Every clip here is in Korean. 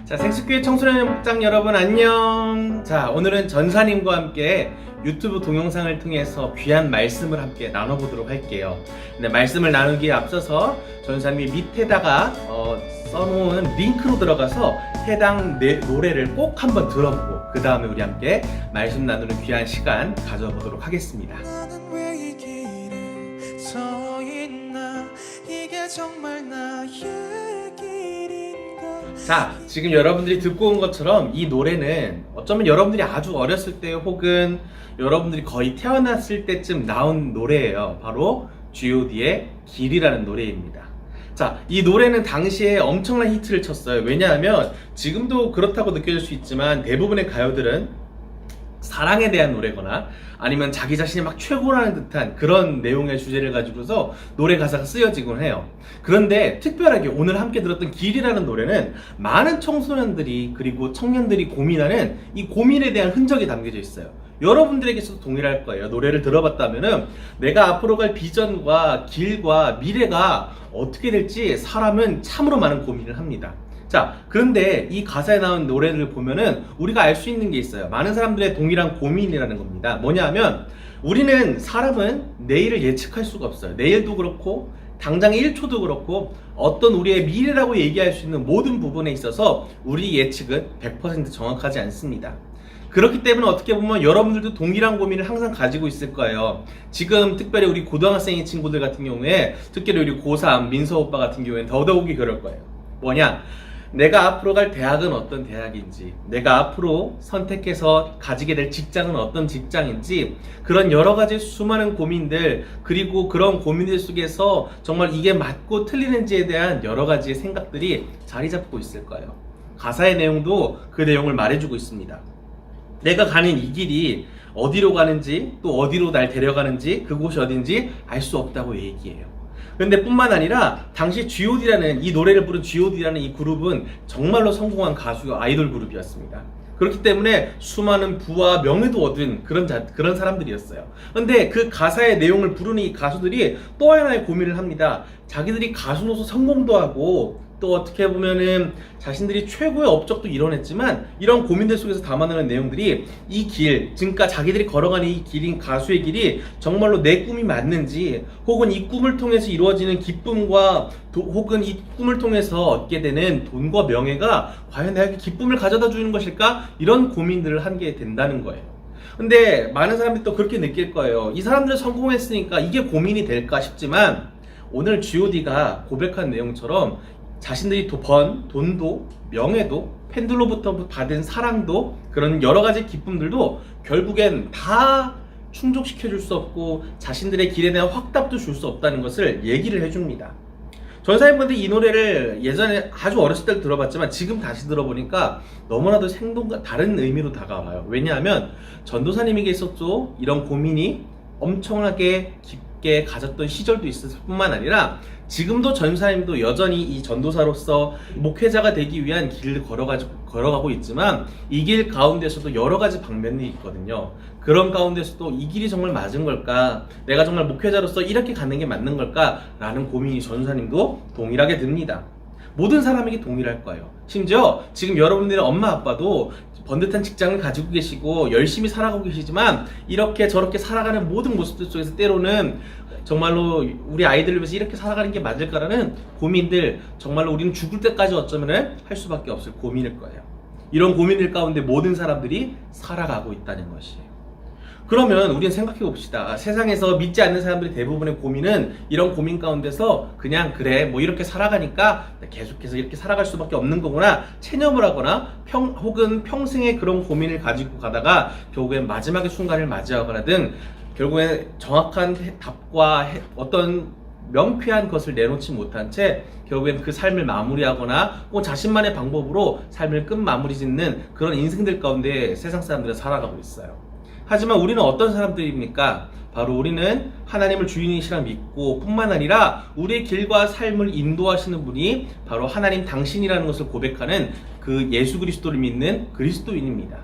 자, 생식교회 청소년 목장 여러분 안녕. 자, 오늘은 전사님과 함께 유튜브 동영상을 통해서 귀한 말씀을 함께 나눠보도록 할게요. 근데 말씀을 나누기에 앞서서 전사님이 밑에다가 써놓은 링크로 들어가서 해당 노래를 꼭 한번 들어보고 그 다음에 우리 함께 말씀 나누는 귀한 시간 가져보도록 하겠습니다. 나는 왜 이 길에 서 있나? 이게 정말 나의 길인가? 자, 지금 여러분들이 듣고 온 것처럼 이 노래는 어쩌면 여러분들이 아주 어렸을 때 혹은 여러분들이 거의 태어났을 때쯤 나온 노래예요. 바로 G.O.D의 길이라는 노래입니다. 자, 이 노래는 당시에 엄청난 히트를 쳤어요. 왜냐하면 지금도 그렇다고 느껴질 수 있지만 대부분의 가요들은 사랑에 대한 노래거나 아니면 자기 자신이 막 최고라는 듯한 그런 내용의 주제를 가지고서 노래 가사가 쓰여지곤 해요. 그런데 특별하게 오늘 함께 들었던 길이라는 노래는 많은 청소년들이 그리고 청년들이 고민하는 이 고민에 대한 흔적이 담겨져 있어요. 여러분들에게서도 동일할 거예요. 노래를 들어봤다면은 내가 앞으로 갈 비전과 길과 미래가 어떻게 될지 사람은 참으로 많은 고민을 합니다. 자, 그런데 이 가사에 나온 노래를 보면은 우리가 알 수 있는 게 있어요. 많은 사람들의 동일한 고민이라는 겁니다. 뭐냐 하면 우리는 사람은 내일을 예측할 수가 없어요. 내일도 그렇고 당장의 1초도 그렇고 어떤 우리의 미래라고 얘기할 수 있는 모든 부분에 있어서 우리 예측은 100% 정확하지 않습니다. 그렇기 때문에 어떻게 보면 여러분들도 동일한 고민을 항상 가지고 있을 거예요. 지금 특별히 우리 고등학생의 친구들 같은 경우에 특별히 우리 고3 민서 오빠 같은 경우에는 더더욱이 그럴 거예요. 뭐냐? 내가 앞으로 갈 대학은 어떤 대학인지, 내가 앞으로 선택해서 가지게 될 직장은 어떤 직장인지, 그런 여러 가지 수많은 고민들, 그리고 그런 고민들 속에서 정말 이게 맞고 틀리는지에 대한 여러 가지의 생각들이 자리 잡고 있을 거예요. 가사의 내용도 그 내용을 말해주고 있습니다. 내가 가는 이 길이 어디로 가는지, 또 어디로 날 데려가는지, 그곳이 어딘지 알 수 없다고 얘기해요. 근데 뿐만 아니라 당시 G.O.D라는 이 노래를 부른 G.O.D라는 이 그룹은 정말로 성공한 가수 아이돌 그룹이었습니다. 그렇기 때문에 수많은 부와 명예도 얻은 그런 사람들이었어요. 근데 그 가사의 내용을 부르는 이 가수들이 또 하나의 고민을 합니다. 자기들이 가수로서 성공도 하고 또 어떻게 보면은 자신들이 최고의 업적도 이뤄냈지만 이런 고민들 속에서 담아내는 내용들이 이 길, 그러니까 자기들이 걸어가는 이 길인 가수의 길이 정말로 내 꿈이 맞는지, 혹은 이 꿈을 통해서 이루어지는 기쁨과 혹은 이 꿈을 통해서 얻게 되는 돈과 명예가 과연 나에게 기쁨을 가져다 주는 것일까? 이런 고민들을 하게 된다는 거예요. 근데 많은 사람들이 또 그렇게 느낄 거예요. 이 사람들 성공했으니까 이게 고민이 될까 싶지만 오늘 G.O.D가 고백한 내용처럼 자신들이 번 돈도 명예도 팬들로부터 받은 사랑도 그런 여러 가지 기쁨들도 결국엔 다 충족시켜줄 수 없고 자신들의 길에 대한 확답도 줄 수 없다는 것을 얘기를 해줍니다. 전사님분들 이 노래를 예전에 아주 어렸을 때 들어봤지만 지금 다시 들어보니까 너무나도 생동과 다른 의미로 다가와요. 왜냐하면 전도사님에게서도 이런 고민이 엄청나게 깊게 가졌던 시절도 있을 뿐만 아니라 지금도 전사님도 여전히 이 전도사로서 목회자가 되기 위한 길을 걸어가고 있지만 이 길 가운데서도 여러 가지 방면이 있거든요. 그런 가운데서도 이 길이 정말 맞은 걸까? 내가 정말 목회자로서 이렇게 가는 게 맞는 걸까? 라는 고민이 전도사님도 동일하게 듭니다. 모든 사람에게 동일할 거예요. 심지어 지금 여러분들의 엄마 아빠도 번듯한 직장을 가지고 계시고 열심히 살아가고 계시지만 이렇게 저렇게 살아가는 모든 모습들 속에서 때로는 정말로 우리 아이들을 위해서 이렇게 살아가는 게 맞을까라는 고민들, 정말로 우리는 죽을 때까지 어쩌면 할 수밖에 없을 고민일 거예요. 이런 고민들 가운데 모든 사람들이 살아가고 있다는 것이에요. 그러면 우리는 생각해 봅시다. 세상에서 믿지 않는 사람들의 대부분의 고민은 이런 고민 가운데서 그냥 그래 뭐 이렇게 살아가니까 계속해서 이렇게 살아갈 수밖에 없는 거구나 체념을 하거나 혹은 평생의 그런 고민을 가지고 가다가 결국엔 마지막의 순간을 맞이하거나 등 결국엔 정확한 답과 어떤 명쾌한 것을 내놓지 못한 채 결국엔 그 삶을 마무리하거나 혹은 자신만의 방법으로 삶을 끝 마무리 짓는 그런 인생들 가운데 세상 사람들은 살아가고 있어요. 하지만 우리는 어떤 사람들입니까? 바로 우리는 하나님을 주인이시라 믿고 뿐만 아니라 우리의 길과 삶을 인도하시는 분이 바로 하나님 당신이라는 것을 고백하는 그 예수 그리스도를 믿는 그리스도인입니다.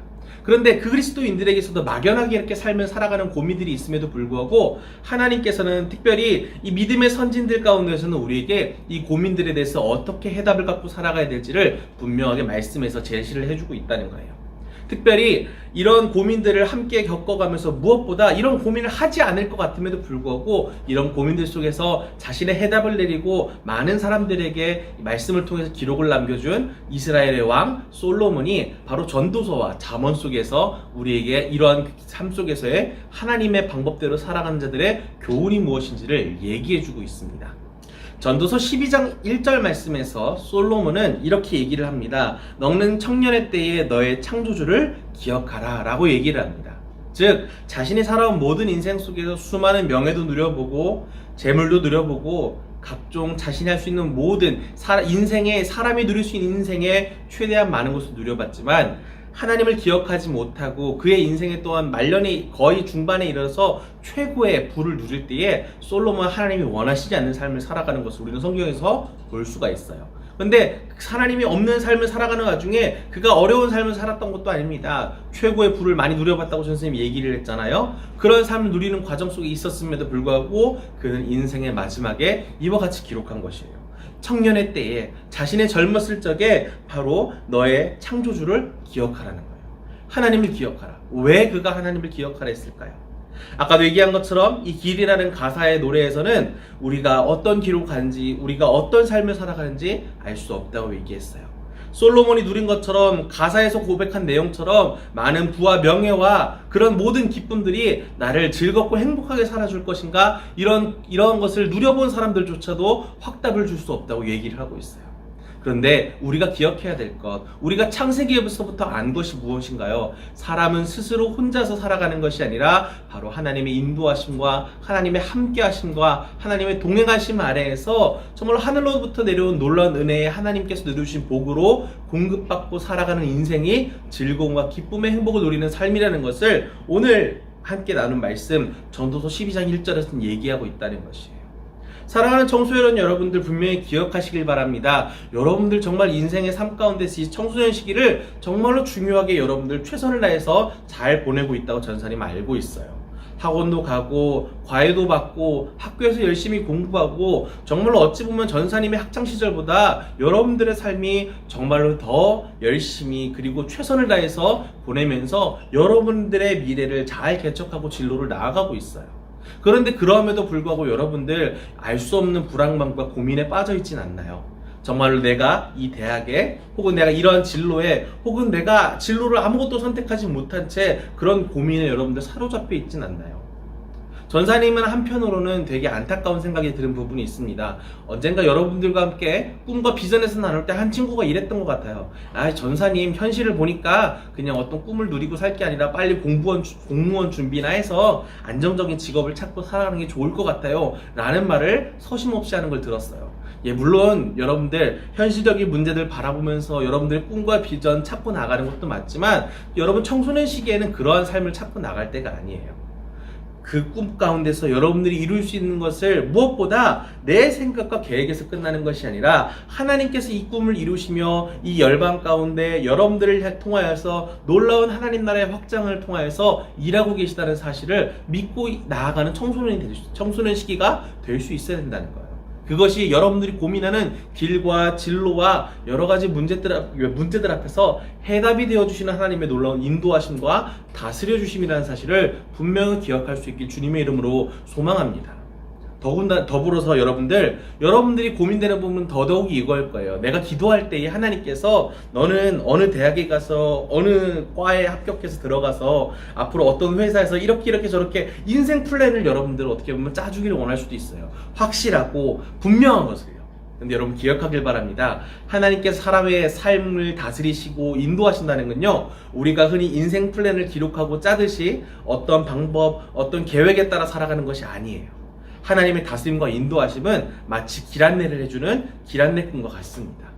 그런데 그 그리스도인들에게서도 막연하게 이렇게 삶을 살아가는 고민들이 있음에도 불구하고 하나님께서는 특별히 이 믿음의 선진들 가운데서는 우리에게 이 고민들에 대해서 어떻게 해답을 갖고 살아가야 될지를 분명하게 말씀해서 제시를 해주고 있다는 거예요. 특별히 이런 고민들을 함께 겪어가면서 무엇보다 이런 고민을 하지 않을 것 같음에도 불구하고 이런 고민들 속에서 자신의 해답을 내리고 많은 사람들에게 말씀을 통해서 기록을 남겨준 이스라엘의 왕 솔로몬이 바로 전도서와 잠언 속에서 우리에게 이러한 삶 속에서의 하나님의 방법대로 살아가는 자들의 교훈이 무엇인지를 얘기해주고 있습니다. 전도서 12장 1절 말씀에서 솔로몬은 이렇게 얘기를 합니다. 너는 청년의 때에 너의 창조주를 기억하라 라고 얘기를 합니다. 즉 자신이 살아온 모든 인생 속에서 수많은 명예도 누려보고 재물도 누려보고 각종 자신이 할 수 있는 모든 인생의 사람이 누릴 수 있는 인생의 최대한 많은 것을 누려봤지만 하나님을 기억하지 못하고 그의 인생에 또한 말년이 거의 중반에 이르러서 최고의 부를 누릴 때에 솔로몬은 하나님이 원하시지 않는 삶을 살아가는 것을 우리는 성경에서 볼 수가 있어요. 근데 하나님이 없는 삶을 살아가는 와중에 그가 어려운 삶을 살았던 것도 아닙니다. 최고의 부를 많이 누려봤다고 선생님이 얘기를 했잖아요. 그런 삶을 누리는 과정 속에 있었음에도 불구하고 그는 인생의 마지막에 이와 같이 기록한 것이에요. 청년의 때에 자신의 젊었을 적에 바로 너의 창조주를 기억하라는 거예요. 하나님을 기억하라. 왜 그가 하나님을 기억하라 했을까요? 아까도 얘기한 것처럼 이 길이라는 가사의 노래에서는 우리가 어떤 기록하는지 우리가 어떤 삶을 살아가는지 알 수 없다고 얘기했어요. 솔로몬이 누린 것처럼 가사에서 고백한 내용처럼 많은 부와 명예와 그런 모든 기쁨들이 나를 즐겁고 행복하게 살아줄 것인가 이런 것을 누려본 사람들조차도 확답을 줄 수 없다고 얘기를 하고 있어요. 그런데 우리가 기억해야 될 것, 우리가 창세기에서부터 안 것이 무엇인가요? 사람은 스스로 혼자서 살아가는 것이 아니라 바로 하나님의 인도하심과 하나님의 함께하심과 하나님의 동행하심 아래에서 정말 하늘로부터 내려온 놀라운 은혜에 하나님께서 누려주신 복으로 공급받고 살아가는 인생이 즐거움과 기쁨의 행복을 누리는 삶이라는 것을 오늘 함께 나눈 말씀 전도서 12장 1절에서는 얘기하고 있다는 것이에요. 사랑하는 청소년 여러분들 분명히 기억하시길 바랍니다. 여러분들 정말 인생의 삶 가운데서 이 청소년 시기를 정말로 중요하게 여러분들 최선을 다해서 잘 보내고 있다고 전사님 알고 있어요. 학원도 가고 과외도 받고 학교에서 열심히 공부하고 정말로 어찌 보면 전사님의 학창시절보다 여러분들의 삶이 정말로 더 열심히 그리고 최선을 다해서 보내면서 여러분들의 미래를 잘 개척하고 진로를 나아가고 있어요. 그런데 그럼에도 불구하고 여러분들 알 수 없는 불안감과 고민에 빠져 있진 않나요? 정말로 내가 이 대학에 혹은 내가 이러한 진로에 혹은 내가 진로를 아무것도 선택하지 못한 채 그런 고민에 여러분들 사로잡혀 있진 않나요? 전사님은 한편으로는 되게 안타까운 생각이 드는 부분이 있습니다. 언젠가 여러분들과 함께 꿈과 비전에서 나눌 때 한 친구가 이랬던 것 같아요. 전사님 현실을 보니까 그냥 어떤 꿈을 누리고 살 게 아니라 빨리 공무원 준비나 해서 안정적인 직업을 찾고 살아가는 게 좋을 것 같아요 라는 말을 서심없이 하는 걸 들었어요. 물론 여러분들 현실적인 문제들 바라보면서 여러분들의 꿈과 비전 찾고 나가는 것도 맞지만 여러분 청소년 시기에는 그러한 삶을 찾고 나갈 때가 아니에요. 그 꿈 가운데서 여러분들이 이룰 수 있는 것을 무엇보다 내 생각과 계획에서 끝나는 것이 아니라 하나님께서 이 꿈을 이루시며 이 열방 가운데 여러분들을 통하여서 놀라운 하나님 나라의 확장을 통하여서 일하고 계시다는 사실을 믿고 나아가는 청소년 시기가 될 수 있어야 된다는 거예요. 그것이 여러분들이 고민하는 길과 진로와 여러 가지 문제들 앞에서 해답이 되어주시는 하나님의 놀라운 인도하심과 다스려 주심이라는 사실을 분명히 기억할 수 있길 주님의 이름으로 소망합니다. 더불어서 여러분들이 고민되는 부분은 더더욱이 이거일 거예요. 내가 기도할 때에 하나님께서 너는 어느 대학에 가서 어느 과에 합격해서 들어가서 앞으로 어떤 회사에서 이렇게 저렇게 인생 플랜을 여러분들 어떻게 보면 짜주기를 원할 수도 있어요. 확실하고 분명한 것을요. 근데 여러분 기억하길 바랍니다. 하나님께서 사람의 삶을 다스리시고 인도하신다는 건요, 우리가 흔히 인생 플랜을 기록하고 짜듯이 어떤 방법, 어떤 계획에 따라 살아가는 것이 아니에요. 하나님의 다스림과 인도하심은 마치 길 안내를 해주는 길 안내꾼과 같습니다.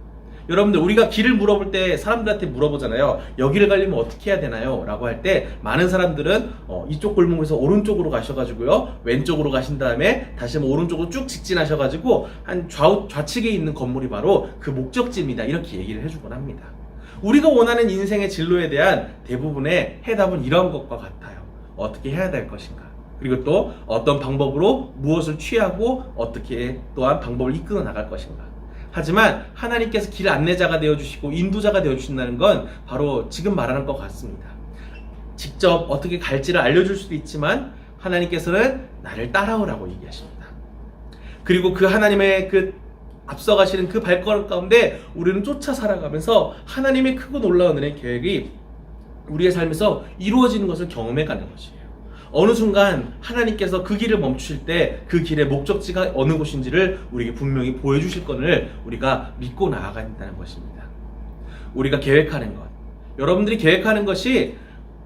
여러분들 우리가 길을 물어볼 때 사람들한테 물어보잖아요. 여기를 가려면 어떻게 해야 되나요? 라고 할 때 많은 사람들은 이쪽 골목에서 오른쪽으로 가셔가지고요, 왼쪽으로 가신 다음에 다시 한번 오른쪽으로 쭉 직진하셔가지고 한 좌측에 있는 건물이 바로 그 목적지입니다 이렇게 얘기를 해주곤 합니다. 우리가 원하는 인생의 진로에 대한 대부분의 해답은 이런 것과 같아요. 어떻게 해야 될 것인가, 그리고 또 어떤 방법으로 무엇을 취하고 어떻게 또한 방법을 이끌어 나갈 것인가. 하지만 하나님께서 길 안내자가 되어주시고 인도자가 되어주신다는 건 바로 지금 말하는 것 같습니다. 직접 어떻게 갈지를 알려줄 수도 있지만 하나님께서는 나를 따라오라고 얘기하십니다. 그리고 그 하나님의 그 앞서가시는 그 발걸음 가운데 우리는 쫓아 살아가면서 하나님의 크고 놀라운 은혜의 계획이 우리의 삶에서 이루어지는 것을 경험해가는 것이에요. 어느 순간 하나님께서 그 길을 멈추실 때 그 길의 목적지가 어느 곳인지를 우리에게 분명히 보여주실 것을 우리가 믿고 나아가야 된다는 것입니다. 우리가 계획하는 것, 여러분들이 계획하는 것이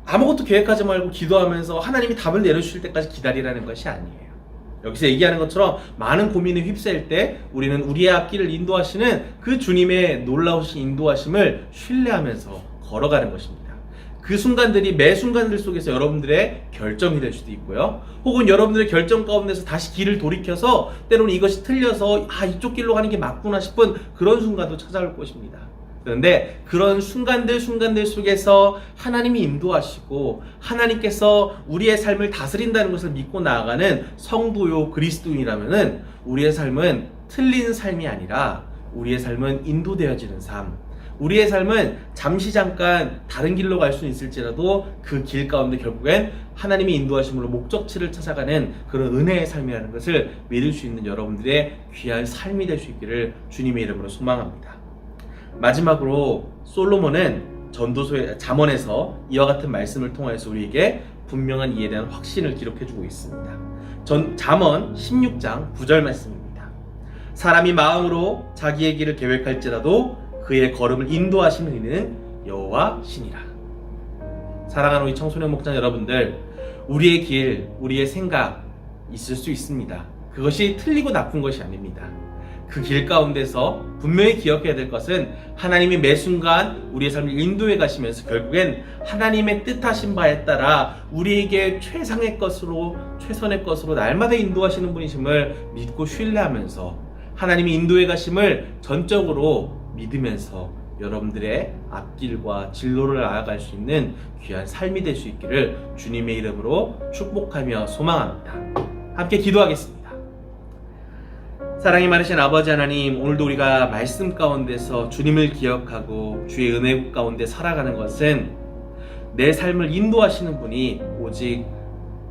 아무것도 계획하지 말고 기도하면서 하나님이 답을 내려주실 때까지 기다리라는 것이 아니에요. 여기서 얘기하는 것처럼 많은 고민에 휩싸일 때 우리는 우리의 앞길을 인도하시는 그 주님의 놀라우신 인도하심을 신뢰하면서 걸어가는 것입니다. 그 순간들이 매 순간들 속에서 여러분들의 결정이 될 수도 있고요. 혹은 여러분들의 결정 가운데서 다시 길을 돌이켜서 때로는 이것이 틀려서 이쪽 길로 가는 게 맞구나 싶은 그런 순간도 찾아올 것입니다. 그런데 그런 순간들 속에서 하나님이 인도하시고 하나님께서 우리의 삶을 다스린다는 것을 믿고 나아가는 성도요 그리스도인이라면은 우리의 삶은 틀린 삶이 아니라 우리의 삶은 인도되어지는 삶, 우리의 삶은 잠시 잠깐 다른 길로 갈 수는 있을지라도 그 길 가운데 결국엔 하나님이 인도하심으로 목적지를 찾아가는 그런 은혜의 삶이라는 것을 믿을 수 있는 여러분들의 귀한 삶이 될 수 있기를 주님의 이름으로 소망합니다. 마지막으로 솔로몬은 전도서의 잠언에서 이와 같은 말씀을 통해서 우리에게 분명한 이에 대한 확신을 기록해주고 있습니다. 잠언 16장 9절 말씀입니다. 사람이 마음으로 자기의 길을 계획할지라도 그의 걸음을 인도하시는 이는 여호와시니라. 사랑하는 우리 청소년 목장 여러분들, 우리의 길, 우리의 생각 있을 수 있습니다. 그것이 틀리고 나쁜 것이 아닙니다. 그 길 가운데서 분명히 기억해야 될 것은 하나님이 매 순간 우리의 삶을 인도해 가시면서 결국엔 하나님의 뜻하신 바에 따라 우리에게 최선의 것으로 날마다 인도하시는 분이심을 믿고 신뢰하면서 하나님이 인도해 가심을 전적으로 믿으면서 여러분들의 앞길과 진로를 나아갈 수 있는 귀한 삶이 될 수 있기를 주님의 이름으로 축복하며 소망합니다. 함께 기도하겠습니다. 사랑이 많으신 아버지 하나님, 오늘도 우리가 말씀 가운데서 주님을 기억하고 주의 은혜 가운데 살아가는 것은 내 삶을 인도하시는 분이 오직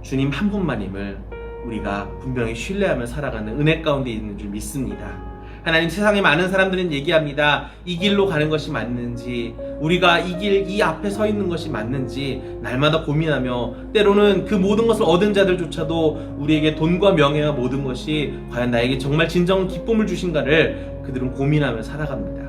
주님 한 분만임을 우리가 분명히 신뢰하며 살아가는 은혜 가운데 있는 줄 믿습니다. 하나님, 세상에 많은 사람들은 얘기합니다. 이 길로 가는 것이 맞는지, 우리가 이 앞에 서 있는 것이 맞는지 날마다 고민하며 때로는 그 모든 것을 얻은 자들조차도 우리에게 돈과 명예와 모든 것이 과연 나에게 정말 진정 기쁨을 주신가를 그들은 고민하며 살아갑니다.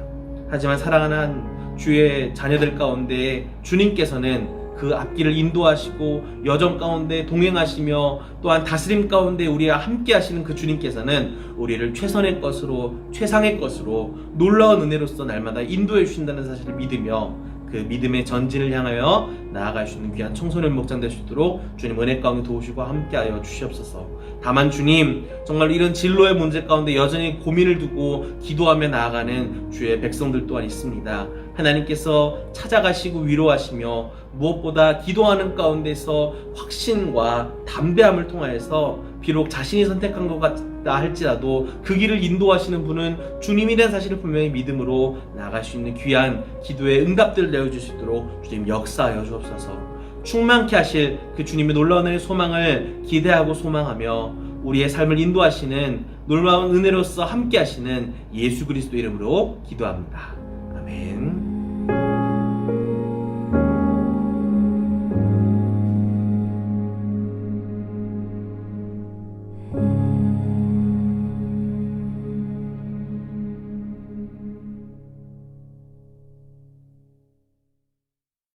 하지만 사랑하는 주의 자녀들 가운데 주님께서는 그 앞길을 인도하시고 여정 가운데 동행하시며 또한 다스림 가운데 우리와 함께 하시는 그 주님께서는 우리를 최선의 것으로, 최상의 것으로 놀라운 은혜로서 날마다 인도해 주신다는 사실을 믿으며 그 믿음의 전진을 향하여 나아갈 수 있는 귀한 청소년 목장 될 수 있도록 주님 은혜 가운데 도우시고 함께하여 주시옵소서. 다만 주님, 정말 이런 진로의 문제 가운데 여전히 고민을 두고 기도하며 나아가는 주의 백성들 또한 있습니다. 하나님께서 찾아가시고 위로하시며 무엇보다 기도하는 가운데서 확신과 담대함을 통하여서 비록 자신이 선택한 것 같다 할지라도 그 길을 인도하시는 분은 주님이라는 사실을 분명히 믿음으로 나아갈 수 있는 귀한 기도의 응답들을 내어줄 수 있도록 주님 역사하여 주옵소서. 충만케 하실 그 주님의 놀라운 은혜의 소망을 기대하고 소망하며 우리의 삶을 인도하시는 놀라운 은혜로서 함께 하시는 예수 그리스도 이름으로 기도합니다. 아멘.